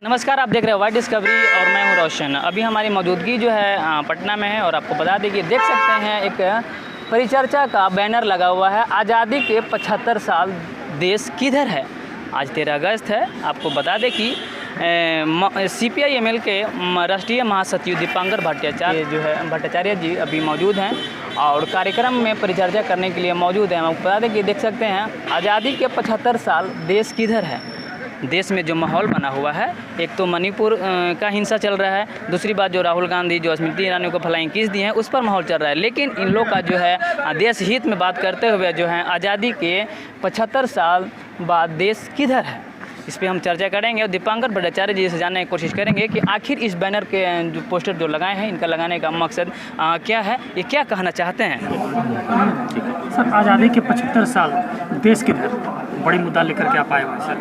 नमस्कार, आप देख रहे हैं वाइड डिस्कवरी और मैं हूं रोशन। अभी हमारी मौजूदगी जो है पटना में है और आपको बता दें कि देख सकते हैं एक परिचर्चा का बैनर लगा हुआ है। आज़ादी के 75 साल, देश किधर है। आज 13 अगस्त है। आपको बता दें कि CPI-ML के राष्ट्रीय महासचिव दीपांकर भट्टाचार्य जी अभी मौजूद हैं और कार्यक्रम में परिचर्चा करने के लिए मौजूद हैं। आपको बता दें कि देख सकते हैं आज़ादी के 75 साल, देश किधर है। देश में जो माहौल बना हुआ है, एक तो मणिपुर का हिंसा चल रहा है, दूसरी बात जो राहुल गांधी जो स्मृति ईरानी को फ्लाइंग किस दी हैं उस पर माहौल चल रहा है। लेकिन इन लोग का जो है देश हित में बात करते हुए जो है आज़ादी के 75 साल बाद देश किधर है, इस पर हम चर्चा करेंगे और दीपांकर भट्टाचार्य जी से जानने की कोशिश करेंगे कि आखिर इस बैनर के जो पोस्टर जो लगाए हैं इनका लगाने का मकसद क्या है, ये क्या कहना चाहते हैं। सर, आज़ादी के 75 साल, देश किधर, बड़ी मुद्दा लेकर के आप आए हुए सर,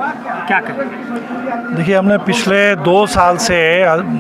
क्या कहें। देखिए, हमने पिछले 2 साल से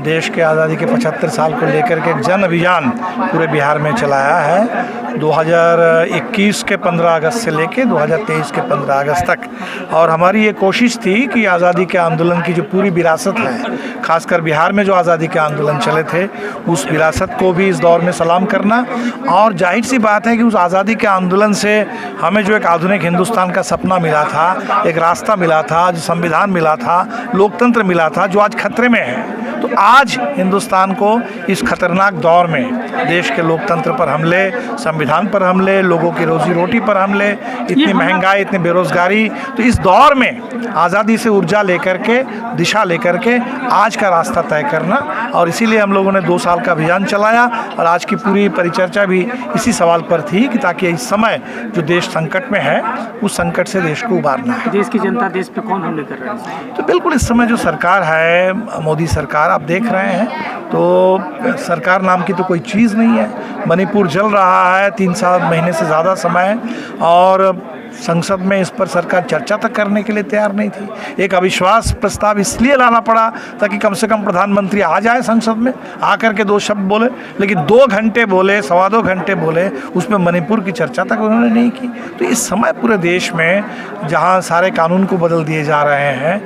देश के आज़ादी के 75 साल को लेकर के एक जन अभियान पूरे बिहार में चलाया है। 2021 के 15 अगस्त से लेकर 2023 के 15 अगस्त तक, और हमारी ये कोशिश थी कि आज़ादी के आंदोलन की जो पूरी विरासत है, खासकर बिहार में जो आज़ादी के आंदोलन चले थे, उस विरासत को भी इस दौर में सलाम करना। और जाहिर सी बात है कि उस आज़ादी के आंदोलन से हमें जो एक आधुनिक हिंदुस्तान का सपना मिला था, एक रास्ता मिला था, जो संविधान मिला था, लोकतंत्र मिला था, जो आज खतरे में है। तो आज हिंदुस्तान को इस खतरनाक दौर में देश के लोकतंत्र पर हमले, संविधान पर हमले, लोगों की रोजी रोटी पर हमले, इतनी महंगाई, इतनी बेरोजगारी, तो इस दौर में आज़ादी से ऊर्जा लेकर के, दिशा लेकर के आज का रास्ता तय करना, और इसीलिए हम लोगों ने 2 साल का अभियान चलाया। और आज की पूरी परिचर्चा भी इसी सवाल पर थी कि ताकि इस समय जो देश संकट में है, उस संकट से देश को उबारना है। देश की जनता देश पे कौन हमले कर रहा है। तो बिल्कुल इस समय जो सरकार है, मोदी सरकार, आप देख रहे हैं, तो सरकार नाम की तो कोई चीज़ नहीं है। मणिपुर जल रहा है 3 महीने से ज़्यादा समय, और संसद में इस पर सरकार चर्चा तक करने के लिए तैयार नहीं थी। एक अविश्वास प्रस्ताव इसलिए लाना पड़ा ताकि कम से कम प्रधानमंत्री आ जाए संसद में, आकर के 2 शब्द बोले, लेकिन 2 घंटे बोले, 2.25 घंटे बोले, उसमें मणिपुर की चर्चा तक उन्होंने नहीं की। तो इस समय पूरे देश में जहां सारे कानून को बदल दिए जा रहे हैं,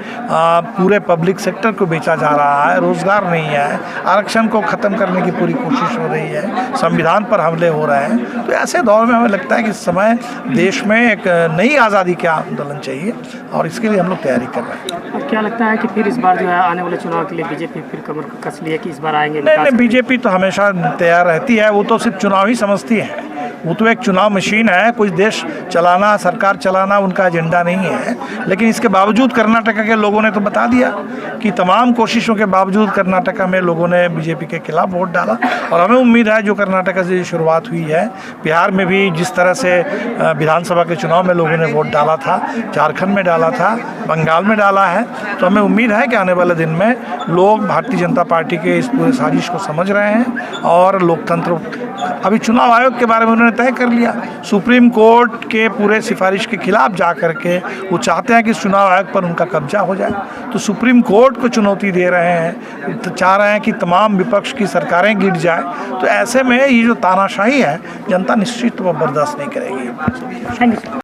पूरे पब्लिक सेक्टर को बेचा जा रहा है, रोजगार नहीं है, आरक्षण को ख़त्म करने की पूरी कोशिश हो रही है, संविधान पर हमले हो रहे हैं, तो ऐसे दौर में हमें लगता है कि इस समय देश में एक नई आज़ादी का आंदोलन चाहिए, और इसके लिए हम लोग तैयारी कर रहे हैं। अब क्या लगता है कि फिर इस बार जो है आने वाले चुनाव के लिए बीजेपी फिर कमर कस ली है कि इस बार आएंगे। नहीं, बीजेपी तो हमेशा तैयार रहती है। वो तो सिर्फ चुनाव ही समझती है, वो तो एक चुनाव मशीन है। कोई देश चलाना, सरकार चलाना उनका एजेंडा नहीं है। लेकिन इसके बावजूद कर्नाटक के लोगों ने तो बता दिया कि तमाम कोशिशों के बावजूद कर्नाटक में लोगों ने बीजेपी के खिलाफ वोट डाला, और हमें उम्मीद है जो कर्नाटक से शुरुआत हुई है, बिहार में भी जिस तरह से विधानसभा के चुनाव में लोगों ने वोट डाला था, झारखंड में डाला था, बंगाल में डाला है, तो हमें उम्मीद है कि आने वाले दिन में लोग भारतीय जनता पार्टी के इस पूरे साजिश को समझ रहे हैं। और लोकतंत्र, अभी चुनाव आयोग के बारे में उन्होंने तय कर लिया, सुप्रीम कोर्ट के पूरे सिफारिश के खिलाफ जा करके वो चाहते हैं कि चुनाव आयोग पर उनका कब्जा हो जाए। तो सुप्रीम कोर्ट को चुनौती दे रहे हैं, तो चाह रहे हैं कि तमाम विपक्ष की सरकारें गिर जाए। तो ऐसे में ये जो तानाशाही है, जनता निश्चित वो बर्दाश्त नहीं करेगी। Thank you.